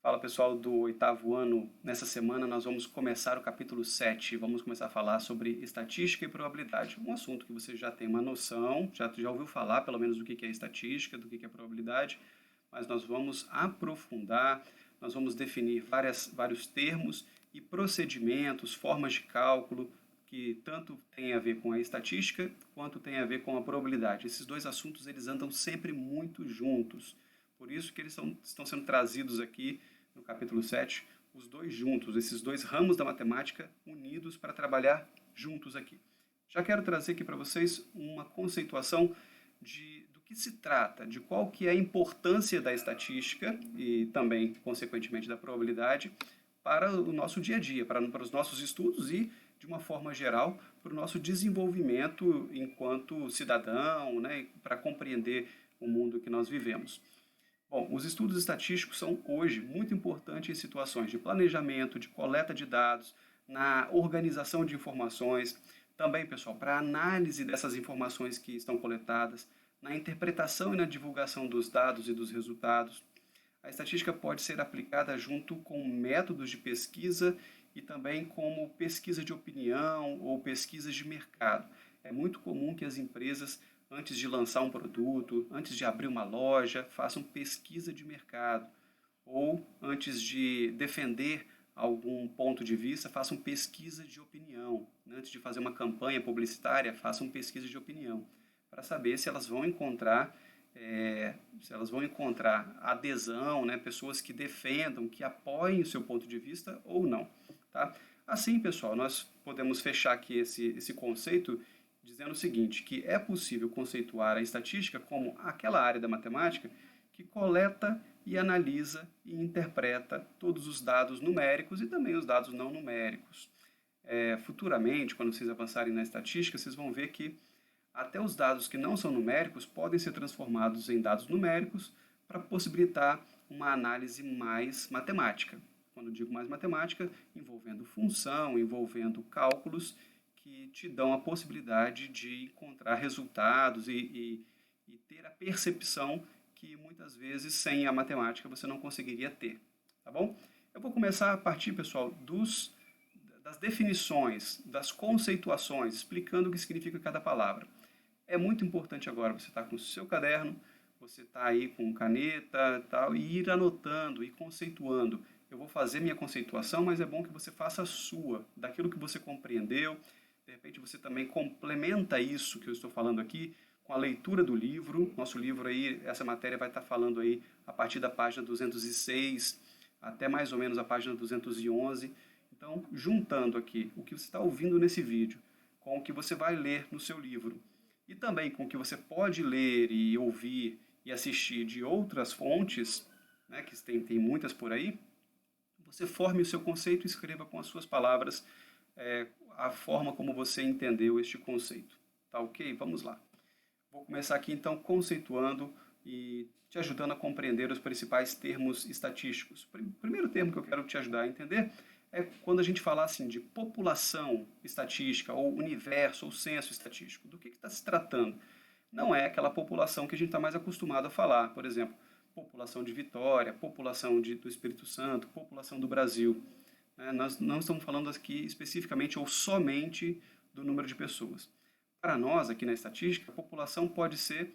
Fala pessoal do oitavo ano, nessa semana nós vamos começar o capítulo 7, vamos começar a falar sobre estatística e probabilidade, um assunto que você já tem uma noção, já ouviu falar pelo menos do que é estatística, do que é probabilidade, mas nós vamos aprofundar, nós vamos definir vários termos e procedimentos, formas de cálculo, que tanto tem a ver com a estatística quanto tem a ver com a probabilidade. Esses dois assuntos eles andam sempre muito juntos, por isso que eles estão sendo trazidos aqui no capítulo 7, os dois juntos, esses dois ramos da matemática unidos para trabalhar juntos aqui. Já quero trazer aqui para vocês uma conceituação do que se trata, de qual que é a importância da estatística e também, consequentemente, da probabilidade para o nosso dia a dia, para os nossos estudos e, de uma forma geral, para o nosso desenvolvimento enquanto cidadão, né, para compreender o mundo que nós vivemos. Bom, os estudos estatísticos são hoje muito importantes em situações de planejamento, de coleta de dados, na organização de informações, também, pessoal, para a análise dessas informações que estão coletadas, na interpretação e na divulgação dos dados e dos resultados. A estatística pode ser aplicada junto com métodos de pesquisa e também como pesquisa de opinião ou pesquisas de mercado. É muito comum que as empresas, antes de lançar um produto, antes de abrir uma loja, façam pesquisa de mercado. Ou antes de defender algum ponto de vista, façam pesquisa de opinião. Antes de fazer uma campanha publicitária, façam pesquisa de opinião. Para saber se elas vão encontrar adesão, né, pessoas que defendam, que apoiem o seu ponto de vista ou não. Tá? Assim, pessoal, nós podemos fechar aqui esse conceito dizendo o seguinte, que é possível conceituar a estatística como aquela área da matemática que coleta e analisa e interpreta todos os dados numéricos e também os dados não numéricos. Futuramente, quando vocês avançarem na estatística, vocês vão ver que até os dados que não são numéricos podem ser transformados em dados numéricos para possibilitar uma análise mais matemática. Quando digo mais matemática, envolvendo função, envolvendo cálculos, que te dão a possibilidade de encontrar resultados e ter a percepção que muitas vezes sem a matemática você não conseguiria ter, tá bom? Eu vou começar a partir, pessoal, das definições, das conceituações, explicando o que significa cada palavra. É muito importante agora você estar com o seu caderno, você estar aí com caneta tal, e ir anotando e conceituando. Eu vou fazer minha conceituação, mas é bom que você faça a sua, daquilo que você compreendeu. De repente você também complementa isso que eu estou falando aqui com a leitura do livro. Nosso livro aí, essa matéria vai estar falando aí a partir da página 206 até mais ou menos a página 211. Então, juntando aqui o que você está ouvindo nesse vídeo com o que você vai ler no seu livro e também com o que você pode ler e ouvir e assistir de outras fontes, né, que tem muitas por aí, você forme o seu conceito e escreva com as suas palavras a forma como você entendeu este conceito. Tá ok? Vamos lá. Vou começar aqui então conceituando e te ajudando a compreender os principais termos estatísticos. O primeiro termo que eu quero te ajudar a entender é quando a gente fala assim de população estatística ou universo ou censo estatístico. Do que está se tratando? Não é aquela população que a gente está mais acostumado a falar. Por exemplo, população de Vitória, população do Espírito Santo, população do Brasil. Nós não estamos falando aqui especificamente ou somente do número de pessoas. Para nós, aqui na estatística, a população pode ser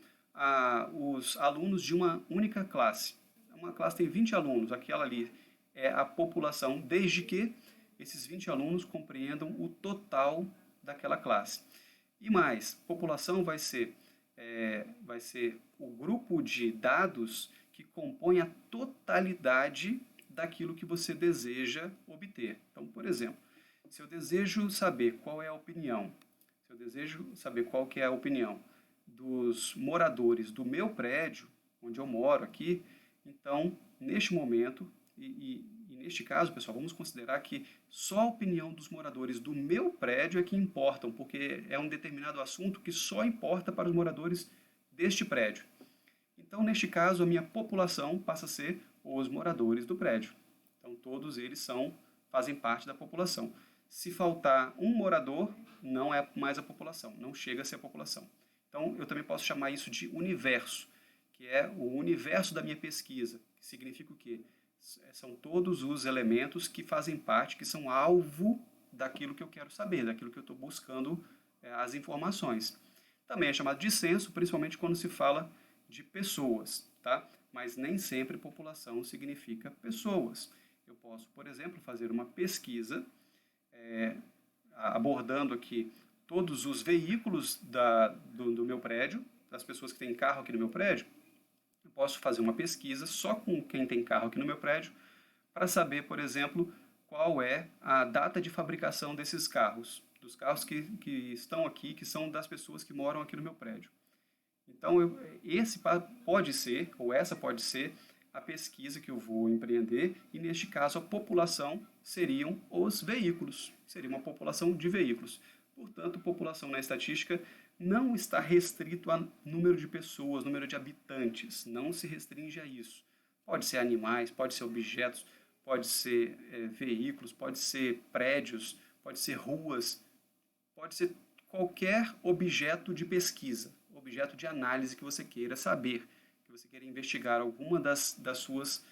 os alunos de uma única classe. Uma classe tem 20 alunos, aquela ali é a população, desde que esses 20 alunos compreendam o total daquela classe. E mais, população vai ser o grupo de dados que compõe a totalidade daquilo que você deseja obter. Então, por exemplo, se eu desejo saber qual é a opinião, que é a opinião dos moradores do meu prédio, onde eu moro aqui, então, neste momento, e neste caso, pessoal, vamos considerar que só a opinião dos moradores do meu prédio é que importam, porque é um determinado assunto que só importa para os moradores deste prédio. Então, neste caso, a minha população passa a ser os moradores do prédio. Então, todos eles fazem parte da população. Se faltar um morador, não é mais a população, não chega a ser a população. Então, eu também posso chamar isso de universo, que é o universo da minha pesquisa, que significa o quê? São todos os elementos que fazem parte, que são alvo daquilo que eu quero saber, daquilo que eu estou buscando as informações. Também é chamado de censo, principalmente quando se fala de pessoas, tá? Mas nem sempre população significa pessoas. Eu posso, por exemplo, fazer uma pesquisa abordando aqui todos os veículos do meu prédio, das pessoas que têm carro aqui no meu prédio. Eu posso fazer uma pesquisa só com quem tem carro aqui no meu prédio para saber, por exemplo, qual é a data de fabricação desses carros, dos carros que estão aqui, que são das pessoas que moram aqui no meu prédio. Então, esse pode ser, ou essa pode ser, a pesquisa que eu vou empreender, e neste caso a população seriam os veículos, seria uma população de veículos. Portanto, população na estatística não está restrito a número de pessoas, número de habitantes, não se restringe a isso. Pode ser animais, pode ser objetos, pode ser veículos, pode ser prédios, pode ser ruas, pode ser qualquer objeto de pesquisa, objeto de análise que você queira saber, que você queira investigar alguma das suas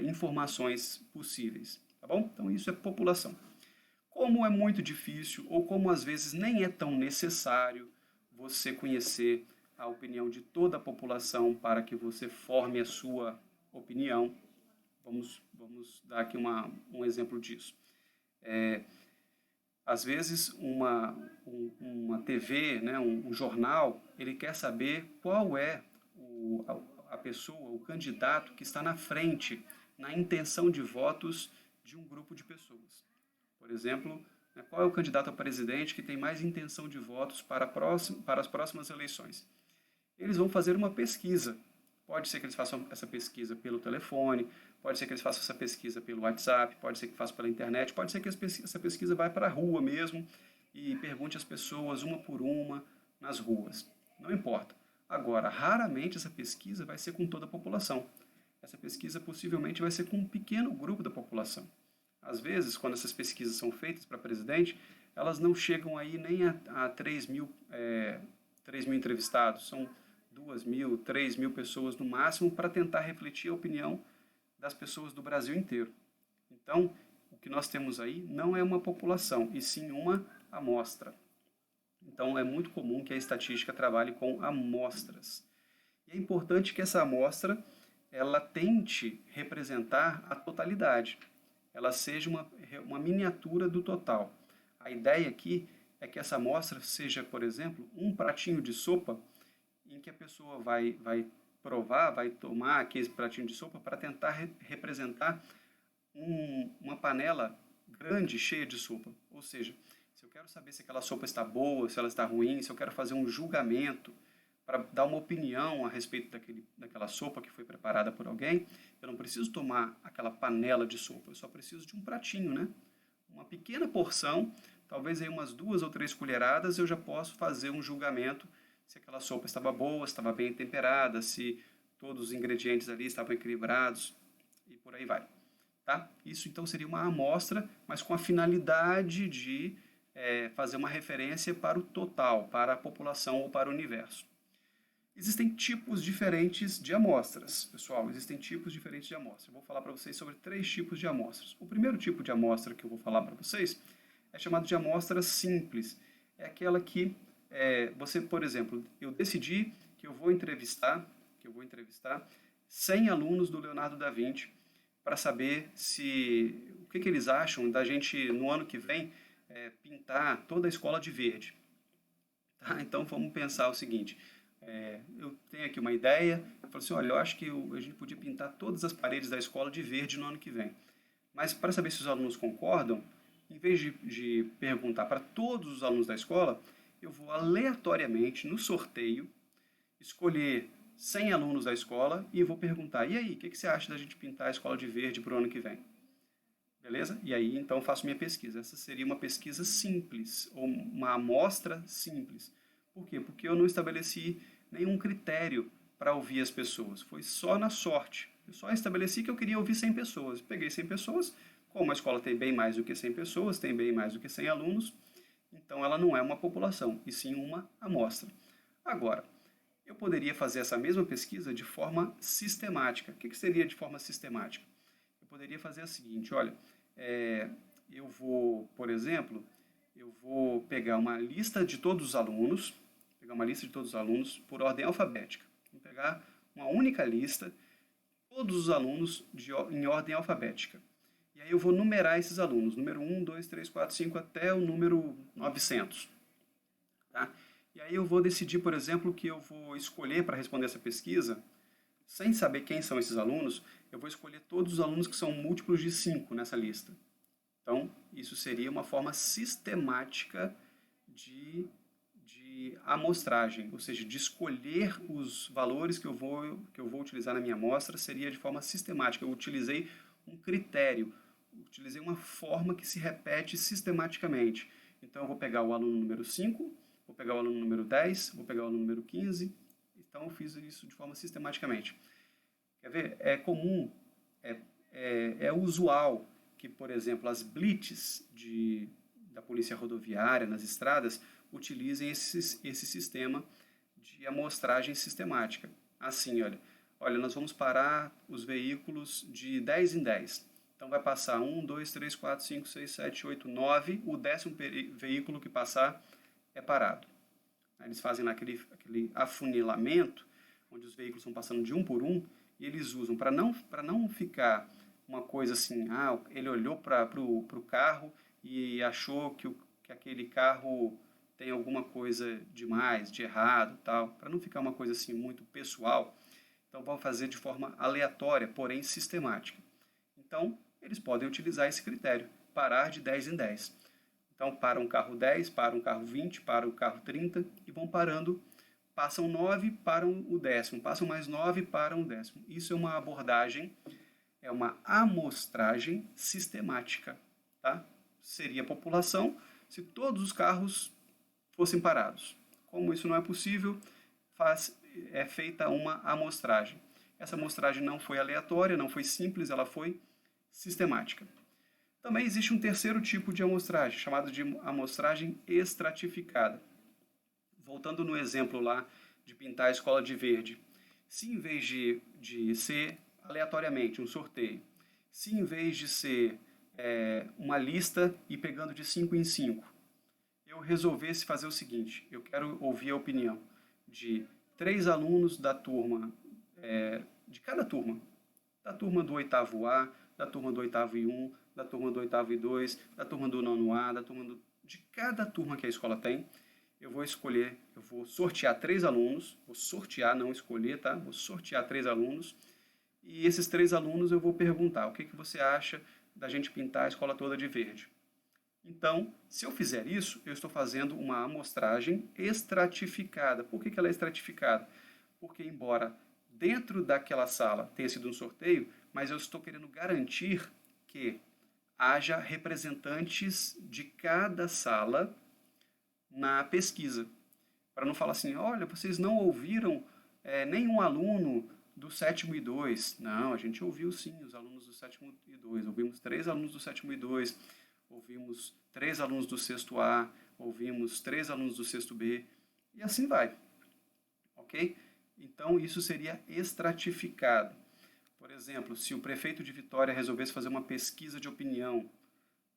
informações possíveis, tá bom? Então isso é população. Como é muito difícil, ou como às vezes nem é tão necessário você conhecer a opinião de toda a população para que você forme a sua opinião, vamos dar aqui um exemplo disso. Às vezes uma TV, né, um jornal, ele quer saber qual é a pessoa, o candidato que está na frente na intenção de votos de um grupo de pessoas. Por exemplo, qual é o candidato a presidente que tem mais intenção de votos para as próximas eleições? Eles vão fazer uma pesquisa. Pode ser que eles façam essa pesquisa pelo telefone, pode ser que eles façam essa pesquisa pelo WhatsApp, pode ser que façam pela internet, pode ser que essa pesquisa vá para a rua mesmo e pergunte às pessoas uma por uma nas ruas. Não importa. Agora, raramente essa pesquisa vai ser com toda a população. Essa pesquisa possivelmente vai ser com um pequeno grupo da população. Às vezes, quando essas pesquisas são feitas para presidente, elas não chegam aí nem a 3 mil entrevistados. São 2.000, 3.000 pessoas no máximo para tentar refletir a opinião das pessoas do Brasil inteiro. Então, o que nós temos aí não é uma população, e sim uma amostra. Então, é muito comum que a estatística trabalhe com amostras. E é importante que essa amostra ela tente representar a totalidade. Ela seja uma miniatura do total. A ideia aqui é que essa amostra seja, por exemplo, um pratinho de sopa em que a pessoa vai provar, vai tomar aquele pratinho de sopa para tentar representar uma panela grande, cheia de sopa. Ou seja, se eu quero saber se aquela sopa está boa, se ela está ruim, se eu quero fazer um julgamento para dar uma opinião a respeito daquela sopa que foi preparada por alguém, eu não preciso tomar aquela panela de sopa, eu só preciso de um pratinho, né? Uma pequena porção, talvez aí umas 2 ou 3 colheradas, eu já posso fazer um julgamento se aquela sopa estava boa, se estava bem temperada, se todos os ingredientes ali estavam equilibrados e por aí vai. Tá? Isso então seria uma amostra, mas com a finalidade de fazer uma referência para o total, para a população ou para o universo. Existem tipos diferentes de amostras, pessoal, existem tipos diferentes de amostras. Eu vou falar para vocês sobre 3 tipos de amostras. O primeiro tipo de amostra que eu vou falar para vocês é chamado de amostra simples. É aquela que você, por exemplo, eu decidi que eu vou entrevistar 100 alunos do Leonardo da Vinci para saber o que eles acham da gente, no ano que vem, pintar toda a escola de verde. Tá? Então, vamos pensar o seguinte, eu tenho aqui uma ideia, eu falo assim, olha, eu acho que a gente podia pintar todas as paredes da escola de verde no ano que vem. Mas, para saber se os alunos concordam, em vez de perguntar para todos os alunos da escola, eu vou aleatoriamente, no sorteio, escolher 100 alunos da escola e vou perguntar, e aí, o que você acha da gente pintar a escola de verde para o ano que vem? Beleza? E aí, então, faço minha pesquisa. Essa seria uma pesquisa simples, ou uma amostra simples. Por quê? Porque eu não estabeleci nenhum critério para ouvir as pessoas. Foi só na sorte. Eu só estabeleci que eu queria ouvir 100 pessoas. Peguei 100 pessoas, como a escola tem bem mais do que 100 pessoas, tem bem mais do que 100 alunos, então ela não é uma população, e sim uma amostra. Agora, eu poderia fazer essa mesma pesquisa de forma sistemática. O que seria de forma sistemática? Eu poderia fazer o seguinte, olha, eu vou, por exemplo, eu vou pegar uma lista de todos os alunos, por ordem alfabética. Vou pegar uma única lista, todos os alunos em ordem alfabética. E aí eu vou numerar esses alunos, número 1, 2, 3, 4, 5 até o número 900. Tá? E aí eu vou decidir, por exemplo, que eu vou escolher para responder essa pesquisa, sem saber quem são esses alunos, eu vou escolher todos os alunos que são múltiplos de 5 nessa lista. Então, isso seria uma forma sistemática de amostragem, ou seja, de escolher os valores que eu vou utilizar na minha amostra seria de forma sistemática. Eu utilizei um critério, utilizei uma forma que se repete sistematicamente. Então, eu vou pegar o aluno número 5, vou pegar o aluno número 10, vou pegar o aluno número 15. Então, eu fiz isso de forma sistematicamente. Quer ver? É comum, é usual que, por exemplo, as blitz da polícia rodoviária nas estradas utilizem esse sistema de amostragem sistemática. Assim, olha, nós vamos parar os veículos de 10 em 10. Então vai passar 1, 2, 3, 4, 5, 6, 7, 8, 9. O 10º veículo que passar é parado. Eles fazem aquele afunilamento, onde os veículos vão passando de um por um, e eles usam, para não ficar uma coisa assim, ele olhou para o carro e achou que aquele carro tem alguma coisa demais, de errado, tal, para não ficar uma coisa assim muito pessoal, então vão fazer de forma aleatória, porém sistemática. Então, eles podem utilizar esse critério, parar de 10 em 10. Então, para um carro 10, para um carro 20, para o carro 30 e vão parando, passam 9, param o 10º, passam mais 9, param o 10º. Isso é uma abordagem, é uma amostragem sistemática, tá? Seria a população se todos os carros fossem parados. Como isso não é possível, é feita uma amostragem. Essa amostragem não foi aleatória, não foi simples, ela foi sistemática. Também existe um terceiro tipo de amostragem, chamado de amostragem estratificada. Voltando no exemplo lá de pintar a escola de verde, se em vez de ser aleatoriamente um sorteio, se em vez de ser uma lista e pegando de 5 em 5, eu resolvesse fazer o seguinte, eu quero ouvir a opinião de 3 alunos da turma, de cada turma, da turma do 8º A, da turma do 8º I1, da turma do 8º I2, da turma do 9º A, de cada turma que a escola tem, eu vou sortear 3 alunos, vou sortear, não escolher, tá? Vou sortear 3 alunos, e esses 3 alunos eu vou perguntar, o que você acha da gente pintar a escola toda de verde? Então, se eu fizer isso, eu estou fazendo uma amostragem estratificada. Por que ela é estratificada? Porque, embora dentro daquela sala tenha sido um sorteio, mas eu estou querendo garantir que haja representantes de cada sala na pesquisa. Para não falar assim, olha, vocês não ouviram nenhum aluno do 7º I2. Não, a gente ouviu sim os alunos do 7º I2. Ouvimos 3 alunos do 7º I2. Ouvimos 3 alunos do 6º A, ouvimos 3 alunos do 6º B, e assim vai. Ok? Então, isso seria estratificado. Por exemplo, se o prefeito de Vitória resolvesse fazer uma pesquisa de opinião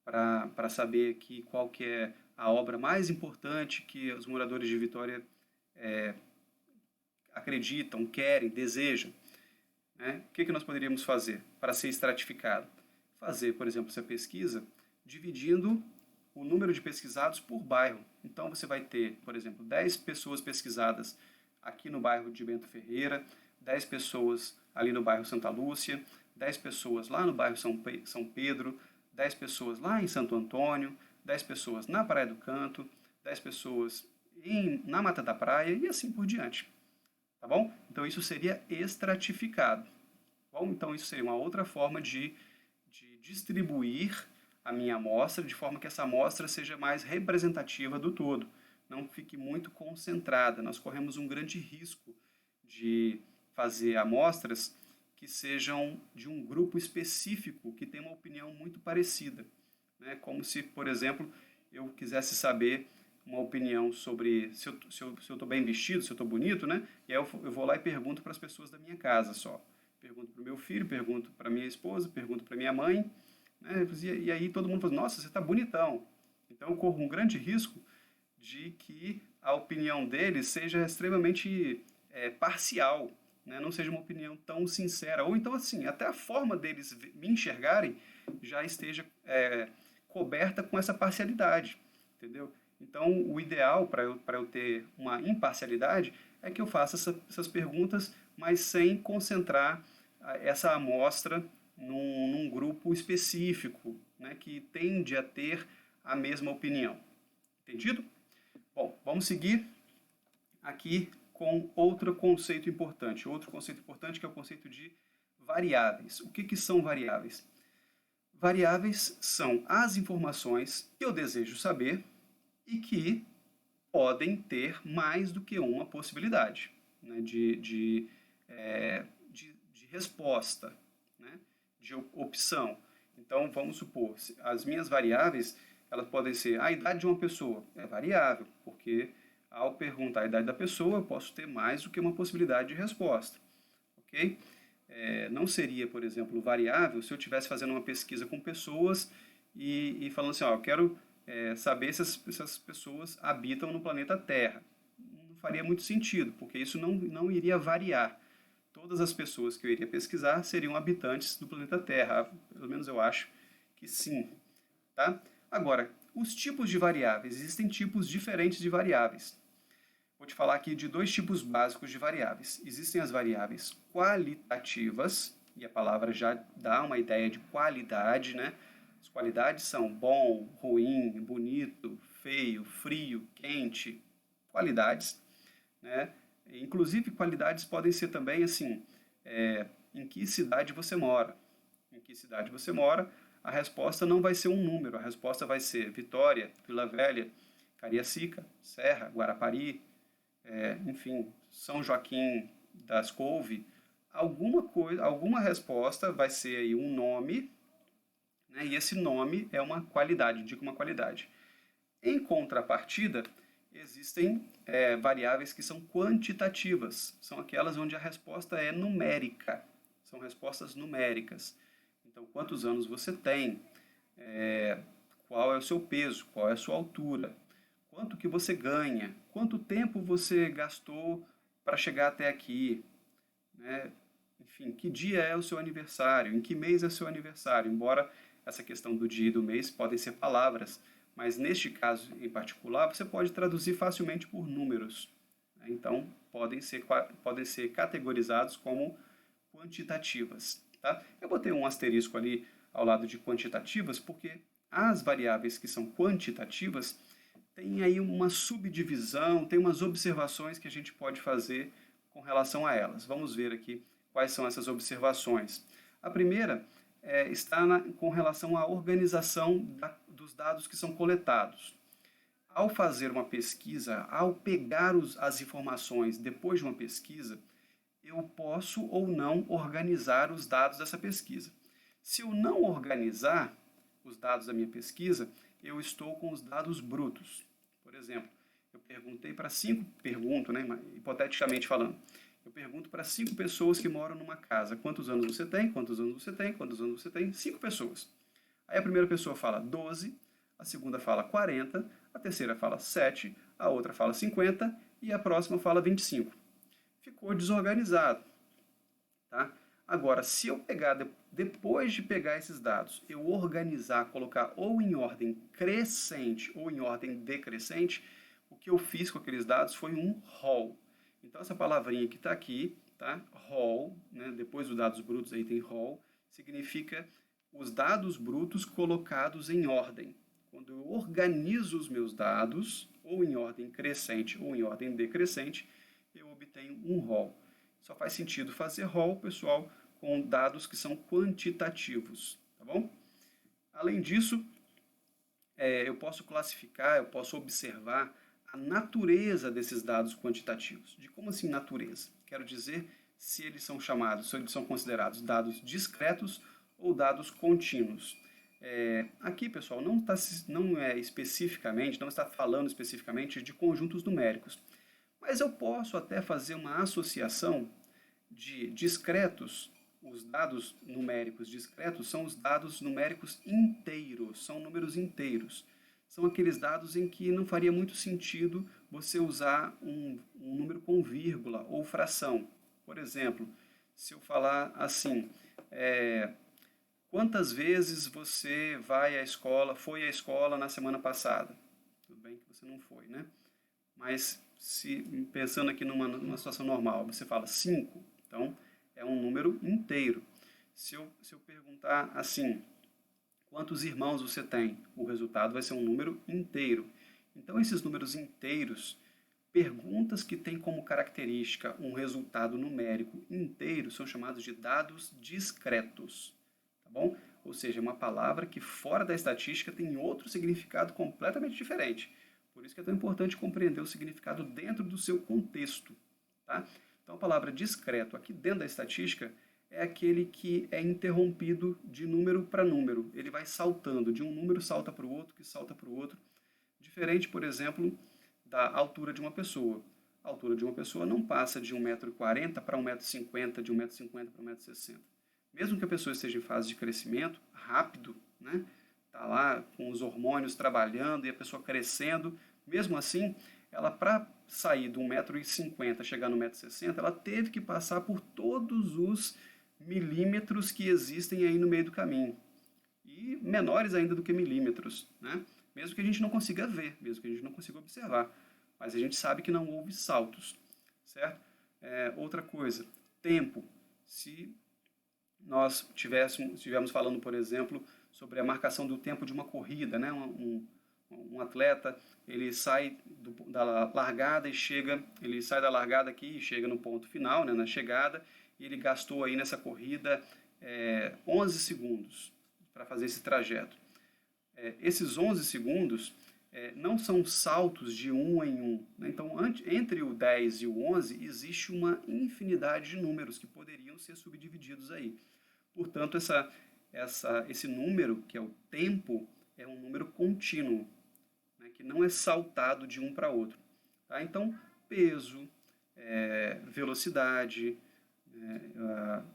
para saber qual que é a obra mais importante que os moradores de Vitória acreditam, querem, desejam, né? O que nós poderíamos fazer para ser estratificado? Fazer, por exemplo, essa pesquisa dividindo o número de pesquisados por bairro. Então, você vai ter, por exemplo, 10 pessoas pesquisadas aqui no bairro de Bento Ferreira, 10 pessoas ali no bairro Santa Lúcia, 10 pessoas lá no bairro São Pedro, 10 pessoas lá em Santo Antônio, 10 pessoas na Praia do Canto, 10 pessoas na Mata da Praia e assim por diante. Tá bom? Então, isso seria estratificado. Bom, então, isso seria uma outra forma de distribuir a minha amostra, de forma que essa amostra seja mais representativa do todo, não fique muito concentrada. Nós corremos um grande risco de fazer amostras que sejam de um grupo específico, que tem uma opinião muito parecida, né? Como se, por exemplo, eu quisesse saber uma opinião sobre se eu estou bem vestido, se eu estou bonito, né? E aí eu vou lá e pergunto para as pessoas da minha casa só. pergunto para o meu filho, pergunto para minha esposa, pergunto para minha mãe, né? E aí todo mundo fala, nossa, você está bonitão. Então eu corro um grande risco de que a opinião deles seja extremamente parcial, né? Não seja uma opinião tão sincera. Ou então, assim, até a forma deles me enxergarem já esteja coberta com essa parcialidade, entendeu? Então, o ideal para eu ter uma imparcialidade é que eu faça essas perguntas, mas sem concentrar essa amostra num grupo específico, né, que tende a ter a mesma opinião. Entendido? Bom, vamos seguir aqui com outro conceito importante. Outro conceito importante que é o conceito de variáveis. O que são variáveis? Variáveis são as informações que eu desejo saber e que podem ter mais do que uma possibilidade, né, de resposta, né, de opção. Então, vamos supor, as minhas variáveis, elas podem ser a idade de uma pessoa, é variável, porque ao perguntar a idade da pessoa, eu posso ter mais do que uma possibilidade de resposta, ok? Não seria, por exemplo, variável se eu estivesse fazendo uma pesquisa com pessoas e falando assim, ó, eu quero saber se essas pessoas habitam no planeta Terra. Não faria muito sentido, porque isso não iria variar. Todas as pessoas que eu iria pesquisar seriam habitantes do planeta Terra. Pelo menos eu acho que sim. Tá? Agora, os tipos de variáveis. Existem tipos diferentes de variáveis. Vou te falar aqui de dois tipos básicos de variáveis. Existem as variáveis qualitativas, e a palavra já dá uma ideia de qualidade, né? As qualidades são bom, ruim, bonito, feio, frio, quente, qualidades, né? Inclusive, qualidades podem ser também assim, em que cidade você mora. Em que cidade você mora, a resposta não vai ser um número, a resposta vai ser Vitória, Vila Velha, Cariacica, Serra, Guarapari, enfim, São Joaquim das Couve. Alguma resposta vai ser aí um nome, né, e esse nome é uma qualidade, indica uma qualidade. Em contrapartida, existem variáveis que são quantitativas, são aquelas onde a resposta é numérica, são respostas numéricas. Então, quantos anos você tem, qual é o seu peso, qual é a sua altura, quanto que você ganha, quanto tempo você gastou para chegar até aqui, né? Enfim, que dia é o seu aniversário, em que mês é o seu aniversário, embora essa questão do dia e do mês podem ser palavras, mas neste caso em particular, você pode traduzir facilmente por números. Né? Então, podem ser categorizados como quantitativas. Tá? Eu botei um asterisco ali ao lado de quantitativas, porque as variáveis que são quantitativas têm aí uma subdivisão, tem umas observações que a gente pode fazer com relação a elas. Vamos ver aqui quais são essas observações. A primeira está com relação à organização dos dados que são coletados. Ao fazer uma pesquisa, ao pegar as informações depois de uma pesquisa, eu posso ou não organizar os dados dessa pesquisa. Se eu não organizar os dados da minha pesquisa, eu estou com os dados brutos. Por exemplo, eu perguntei para né, hipoteticamente falando, eu pergunto para 5 pessoas que moram numa casa, quantos anos você tem, quantos anos você tem, quantos anos você tem, 5 pessoas. Aí a primeira pessoa fala 12, a segunda fala 40, a terceira fala 7, a outra fala 50 e a próxima fala 25. Ficou desorganizado. Tá? Agora, se eu pegar, depois de pegar esses dados, eu organizar, colocar ou em ordem crescente ou em ordem decrescente, o que eu fiz com aqueles dados foi um rol. Então, essa palavrinha que está aqui, tá? Rol, né? Depois dos dados brutos aí tem rol, significa os dados brutos colocados em ordem. Quando eu organizo os meus dados, ou em ordem crescente ou em ordem decrescente, eu obtenho um rol. Só faz sentido fazer rol, pessoal, com dados que são quantitativos, tá bom? Além disso, eu posso classificar, eu posso observar a natureza desses dados quantitativos. De como assim natureza? Quero dizer se eles são considerados dados discretos ou dados contínuos. Aqui, pessoal, não está falando especificamente de conjuntos numéricos, mas eu posso até fazer uma associação de discretos os dados numéricos discretos são os dados numéricos inteiros, são números inteiros. São aqueles dados em que não faria muito sentido você usar um número com vírgula ou fração. Por exemplo, se eu falar assim, quantas vezes você foi à escola na semana passada? Tudo bem que você não foi, né? Mas pensando aqui numa situação normal, você fala 5, então é um número inteiro. Se eu perguntar assim, quantos irmãos você tem? O resultado vai ser um número inteiro. Então, esses números inteiros, perguntas que têm como característica um resultado numérico inteiro, são chamados de dados discretos. Tá bom? Ou seja, uma palavra que fora da estatística tem outro significado completamente diferente. Por isso que é tão importante compreender o significado dentro do seu contexto. Tá? Então, a palavra discreto aqui dentro da estatística é aquele que é interrompido de número para número. Ele vai saltando, de um número salta para o outro, que salta para o outro. Diferente, por exemplo, da altura de uma pessoa. A altura de uma pessoa não passa de 1,40 m para 1,50 m, de 1,50 m para 1,60 m. Mesmo que a pessoa esteja em fase de crescimento rápido, né? Está lá com os hormônios trabalhando e a pessoa crescendo, mesmo assim, ela para sair de 1,50 m chegar no 1,60 m, ela teve que passar por todos os milímetros que existem aí no meio do caminho. E menores ainda do que milímetros, né? Mesmo que a gente não consiga ver, mesmo que a gente não consiga observar. Mas a gente sabe que não houve saltos, certo? Outra coisa, tempo. Se nós estivermos falando, por exemplo, sobre a marcação do tempo de uma corrida, né? Um atleta, ele sai da largada ele sai da largada aqui e chega no ponto final, né? Na chegada, e ele gastou aí nessa corrida 11 segundos para fazer esse trajeto. Esses 11 segundos não são saltos de um em um, né? Então, entre o 10 e o 11, existe uma infinidade de números que poderiam ser subdivididos aí. Portanto, esse número, que é o tempo, é um número contínuo, né? Que não é saltado de um para outro. Tá? Então, peso, velocidade,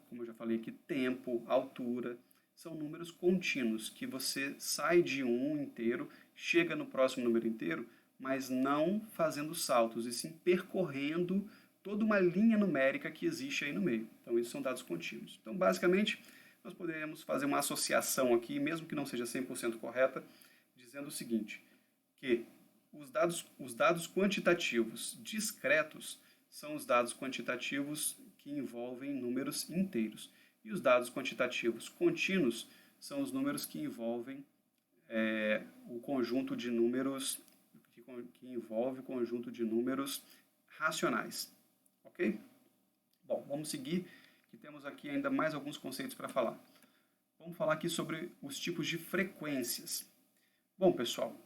como eu já falei aqui, tempo, altura, são números contínuos, que você sai de um inteiro, chega no próximo número inteiro, mas não fazendo saltos, e sim percorrendo toda uma linha numérica que existe aí no meio. Então, isso são dados contínuos. Então, basicamente, nós poderíamos fazer uma associação aqui, mesmo que não seja 100% correta, dizendo o seguinte, que os dados quantitativos discretos são os dados quantitativos que envolvem números inteiros. E os dados quantitativos contínuos são os números que envolvem o conjunto de números que envolve o conjunto de números racionais. Ok? Bom, vamos seguir, que temos aqui ainda mais alguns conceitos para falar. Vamos falar aqui sobre os tipos de frequências. Bom, pessoal,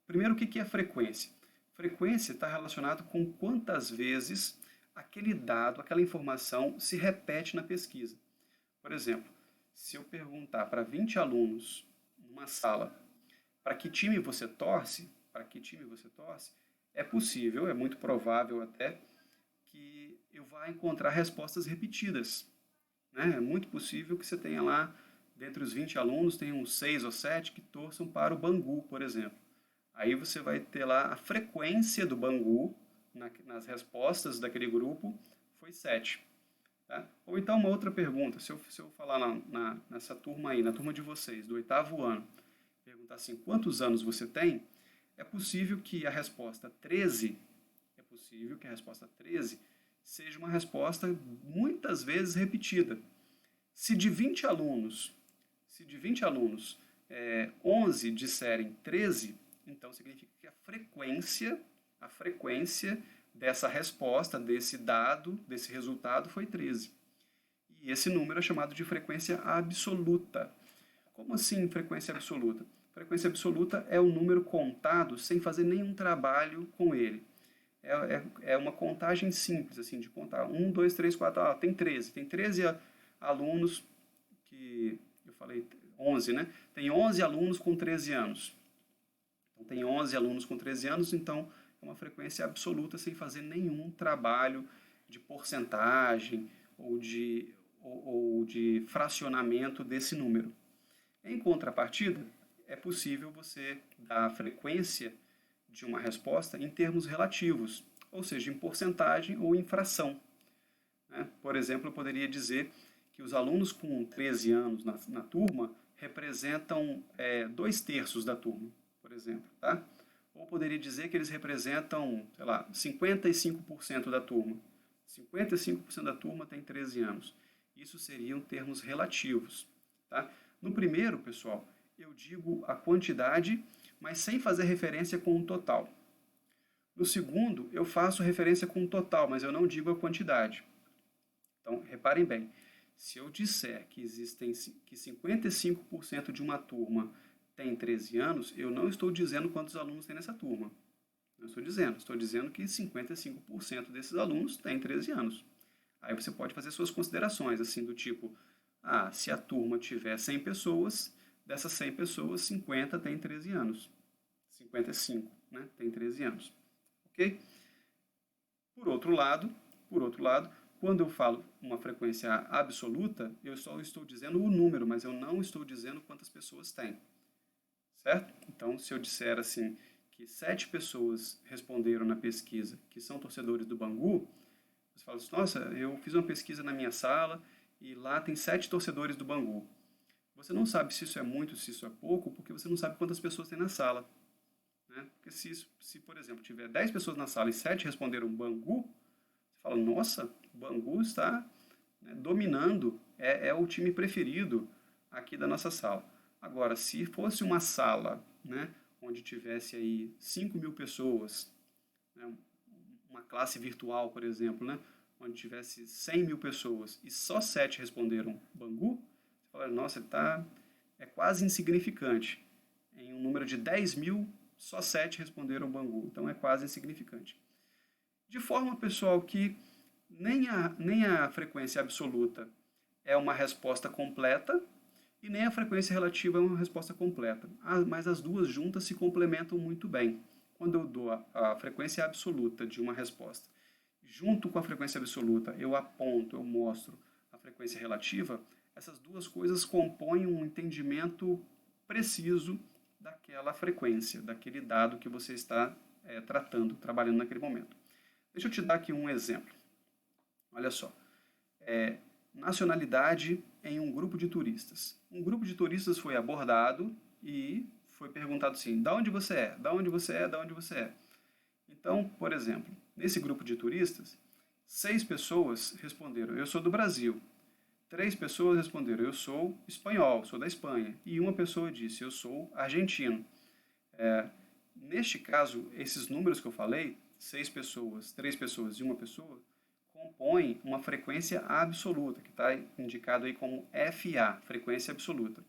primeiro o que é frequência? Frequência está relacionado com quantas vezes aquele dado, aquela informação se repete na pesquisa. Por exemplo, se eu perguntar para 20 alunos numa sala para que time você torce, é possível, é muito provável até, que eu vá encontrar respostas repetidas. Né? É muito possível que você tenha lá, dentre os 20 alunos, tenha uns 6 ou 7 que torçam para o Bangu, por exemplo. Aí você vai ter lá a frequência do Bangu, nas respostas daquele grupo, foi 7. Tá? Ou então uma outra pergunta, se eu falar nessa turma aí, na turma de vocês, do 8º ano, perguntar assim, quantos anos você tem? É possível que a resposta 13, seja uma resposta muitas vezes repetida. Se de 20 alunos, 11 disserem 13, então significa que a frequência dessa resposta, desse dado, desse resultado foi 13. E esse número é chamado de frequência absoluta. Como assim frequência absoluta? Frequência absoluta é o número contado sem fazer nenhum trabalho com ele. É uma contagem simples, assim, de contar. 1, 2, 3, 4, tem 13. Tem 13 alunos que... Eu falei 11, né? Tem 11 alunos com 13 anos. Então, tem 11 alunos com 13 anos, então é uma frequência absoluta sem fazer nenhum trabalho de porcentagem ou de ou de fracionamento desse número. Em contrapartida, é possível você dar a frequência de uma resposta em termos relativos, ou seja, em porcentagem ou em fração, né? Por exemplo, eu poderia dizer que os alunos com 13 anos na turma representam 2/3 da turma, por exemplo, tá? Ou poderia dizer que eles representam, sei lá, 55% da turma. 55% da turma tem 13 anos. Isso seriam termos relativos, tá? No primeiro, pessoal, eu digo a quantidade, mas sem fazer referência com o total. No segundo, eu faço referência com o total, mas eu não digo a quantidade. Então, reparem bem, se eu disser que 55% de uma turma tem 13 anos, eu não estou dizendo quantos alunos tem nessa turma. Não estou dizendo que 55% desses alunos têm 13 anos. Aí você pode fazer suas considerações, assim, do tipo, se a turma tiver 100 pessoas, dessas 100 pessoas, 50 têm 13 anos. 55, né, tem 13 anos. Ok? Por outro lado, quando eu falo uma frequência absoluta, eu só estou dizendo o número, mas eu não estou dizendo quantas pessoas tem. Certo? Então, se eu disser assim, que 7 pessoas responderam na pesquisa que são torcedores do Bangu, você fala assim, nossa, eu fiz uma pesquisa na minha sala e lá tem 7 torcedores do Bangu. Você não sabe se isso é muito, se isso é pouco, porque você não sabe quantas pessoas tem na sala. Né? Porque se, por exemplo, tiver 10 pessoas na sala e 7 responderam Bangu, você fala, nossa, o Bangu está, né, dominando, é o time preferido aqui da nossa sala. Agora, se fosse uma sala, né, onde tivesse aí 5.000 pessoas, né, uma classe virtual, por exemplo, né, onde tivesse 100.000 pessoas e só 7 responderam Bangu, você fala, nossa, é quase insignificante. Em um número de 10.000, só 7 responderam Bangu, então é quase insignificante. De forma, pessoal, que nem a frequência absoluta é uma resposta completa e nem a frequência relativa é uma resposta completa. Mas as duas juntas se complementam muito bem. Quando eu dou a frequência absoluta de uma resposta, junto com a frequência absoluta, eu aponto, eu mostro a frequência relativa, essas duas coisas compõem um entendimento preciso daquela frequência, daquele dado que você está trabalhando naquele momento. Deixa eu te dar aqui um exemplo. Olha só. Nacionalidade em um grupo de turistas. Um grupo de turistas foi abordado e foi perguntado assim, da onde você é? Da onde você é? Da onde você é? Então, por exemplo, nesse grupo de turistas, 6 pessoas responderam, eu sou do Brasil. 3 pessoas responderam, eu sou espanhol, sou da Espanha. E uma pessoa disse, eu sou argentino. Neste caso, esses números que eu falei, 6 pessoas, 3 pessoas e uma pessoa, compõem uma frequência absoluta, que está indicado aí como FA, frequência absoluta.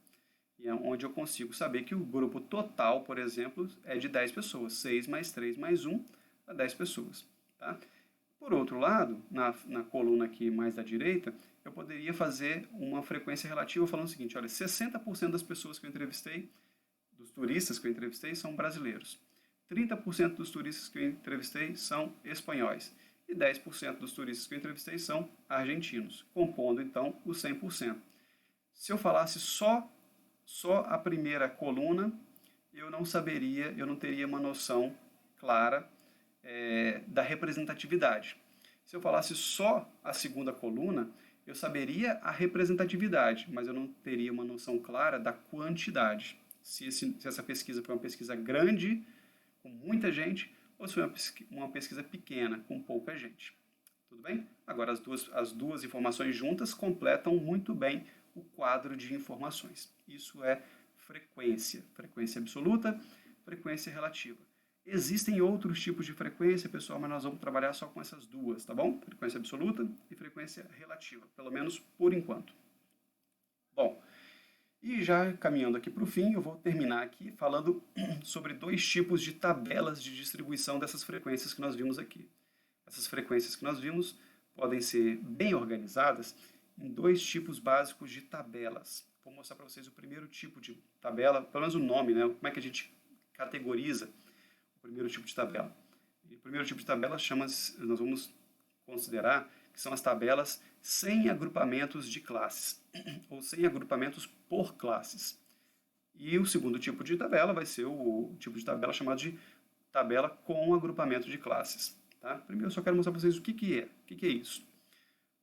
E é onde eu consigo saber que o grupo total, por exemplo, é de 10 pessoas. 6 mais 3 mais 1 dá 10 pessoas. Tá? Por outro lado, na coluna aqui mais da direita, eu poderia fazer uma frequência relativa falando o seguinte, olha, 60% das pessoas que eu entrevistei, dos turistas que eu entrevistei, são brasileiros. 30% dos turistas que eu entrevistei são espanhóis. E 10% dos turistas que eu entrevistei são argentinos, compondo então o 100%. Se eu falasse só a primeira coluna, eu não teria uma noção clara da representatividade. Se eu falasse só a segunda coluna, eu saberia a representatividade, mas eu não teria uma noção clara da quantidade. Se essa pesquisa foi uma pesquisa grande, com muita gente, ou se foi uma pesquisa pequena, com pouca gente. Tudo bem? Agora, as duas informações juntas completam muito bem o quadro de informações. Isso é frequência. Frequência absoluta, frequência relativa. Existem outros tipos de frequência, pessoal, mas nós vamos trabalhar só com essas duas, tá bom? Frequência absoluta e frequência relativa, pelo menos por enquanto. Bom, e já caminhando aqui para o fim, eu vou terminar aqui falando sobre 2 tipos de tabelas de distribuição dessas frequências que nós vimos aqui. Essas frequências que nós vimos podem ser bem organizadas em 2 tipos básicos de tabelas. Vou mostrar para vocês o primeiro tipo de tabela, pelo menos o nome, né? Como é que a gente categoriza o primeiro tipo de tabela. E o primeiro tipo de tabela nós vamos considerar que são as tabelas sem agrupamentos de classes, ou sem agrupamentos por classes. E o segundo tipo de tabela vai ser o tipo de tabela chamado de tabela com agrupamento de classes. Tá? Primeiro eu só quero mostrar para vocês o que é. O que é isso?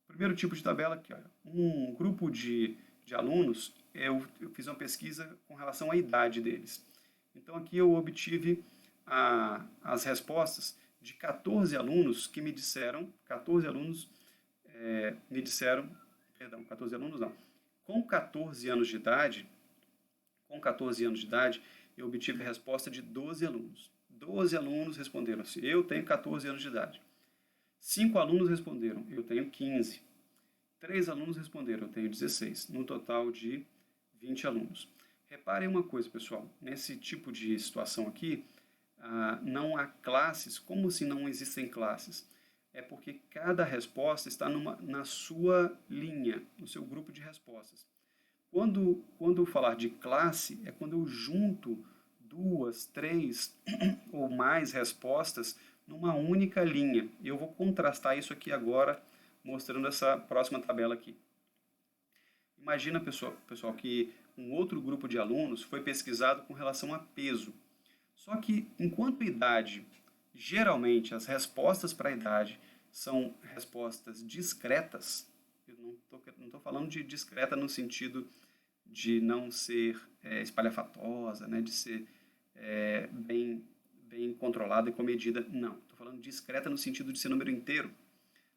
O primeiro tipo de tabela aqui, olha, um grupo de alunos, eu fiz uma pesquisa com relação à idade deles. Então aqui eu obtive as respostas de 14 alunos que me disseram, 14 alunos perdão, 14 alunos não, com 14 anos de idade, eu obtive a resposta de 12 alunos. 12 alunos responderam assim, eu tenho 14 anos de idade. 5 alunos responderam, eu tenho 15. 3 alunos responderam, eu tenho 16. No total de 20 alunos. Reparem uma coisa, pessoal. Nesse tipo de situação aqui, não há classes. Como se não existem classes? É porque cada resposta está na sua linha, no seu grupo de respostas. Quando eu falar de classe, é quando eu junto 2, 3 ou mais respostas numa única linha. E eu vou contrastar isso aqui agora, mostrando essa próxima tabela aqui. Imagina, pessoal, que um outro grupo de alunos foi pesquisado com relação a peso. Só que, enquanto a idade, geralmente as respostas para a idade são respostas discretas, eu não estou falando de discreta no sentido de não ser espalhafatosa, né, de ser bem controlada e comedida, não. Estou falando discreta no sentido de ser número inteiro.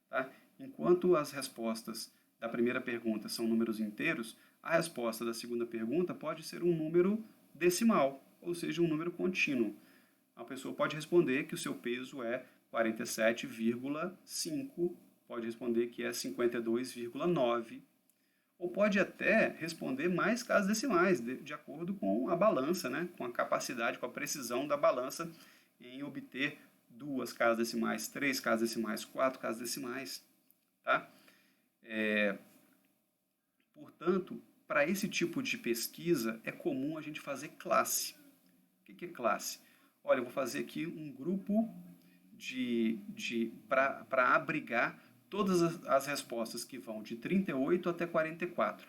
Tá? Enquanto as respostas da primeira pergunta são números inteiros, a resposta da segunda pergunta pode ser um número decimal, ou seja, um número contínuo. A pessoa pode responder que o seu peso é 47,5, pode responder que é 52,9, ou pode até responder mais casas decimais, de acordo com a balança, né? Com a capacidade, com a precisão da balança em obter 2 casas decimais, 3 casas decimais, 4 casas decimais. Tá? Portanto, para esse tipo de pesquisa, é comum a gente fazer classe. O que é classe? Olha, eu vou fazer aqui um grupo para abrigar todas as respostas que vão de 38 até 44.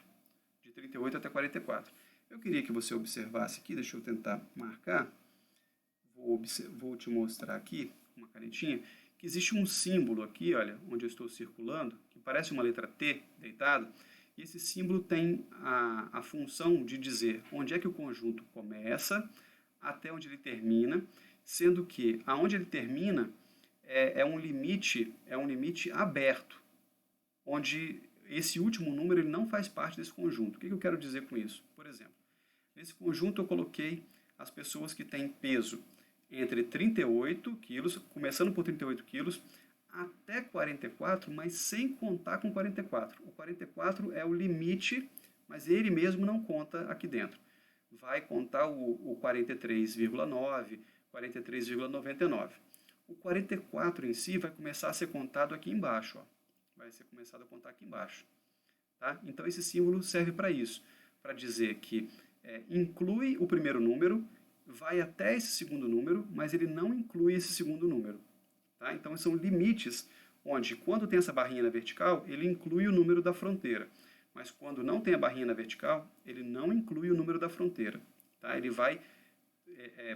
De 38 até 44. Eu queria que você observasse aqui, deixa eu tentar marcar. Vou te mostrar aqui, uma canetinha, que existe um símbolo aqui, olha, onde eu estou circulando, que parece uma letra T deitada, e esse símbolo tem a função de dizer onde é que o conjunto começa até onde ele termina, sendo que aonde ele termina é um limite aberto, onde esse último número ele não faz parte desse conjunto. O que eu quero dizer com isso? Por exemplo, nesse conjunto eu coloquei as pessoas que têm peso entre 38 quilos, começando por 38 quilos, até 44, mas sem contar com 44. O 44 é o limite, mas ele mesmo não conta aqui dentro. Vai contar o 43,9, 43,99. O 44 em si vai começar a ser contado aqui embaixo. Ó. Vai ser começado a contar aqui embaixo. Tá? Então esse símbolo serve para isso, para dizer que inclui o primeiro número, vai até esse segundo número, mas ele não inclui esse segundo número. Tá? Então são limites onde, quando tem essa barrinha na vertical, ele inclui o número da fronteira. Mas quando não tem a barrinha na vertical, ele não inclui o número da fronteira. Tá? Ele vai,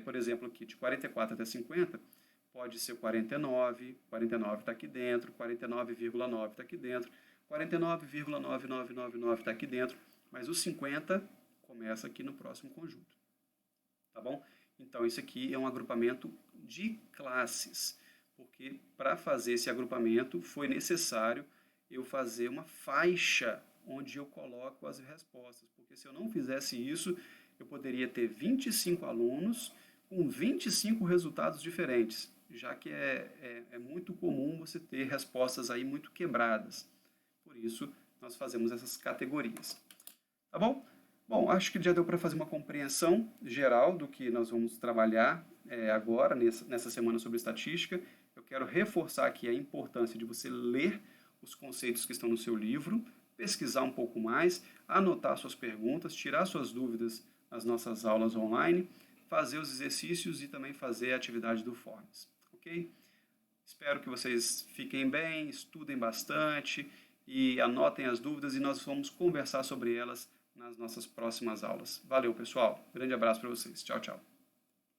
por exemplo, aqui de 44 até 50, pode ser 49, 49 está aqui dentro, 49,9 está aqui dentro, 49,9999 está aqui dentro, mas o 50 começa aqui no próximo conjunto. Tá bom? Então, isso aqui é um agrupamento de classes, porque para fazer esse agrupamento foi necessário eu fazer uma faixa onde eu coloco as respostas, porque se eu não fizesse isso, eu poderia ter 25 alunos com 25 resultados diferentes, já que é muito comum você ter respostas aí muito quebradas. Por isso, nós fazemos essas categorias. Tá bom? Bom, acho que já deu para fazer uma compreensão geral do que nós vamos trabalhar agora, nessa semana sobre estatística. Eu quero reforçar aqui a importância de você ler os conceitos que estão no seu livro, pesquisar um pouco mais, anotar suas perguntas, tirar suas dúvidas nas nossas aulas online, fazer os exercícios e também fazer a atividade do Forms, ok? Espero que vocês fiquem bem, estudem bastante e anotem as dúvidas e nós vamos conversar sobre elas nas nossas próximas aulas. Valeu, pessoal. Grande abraço para vocês. Tchau, tchau.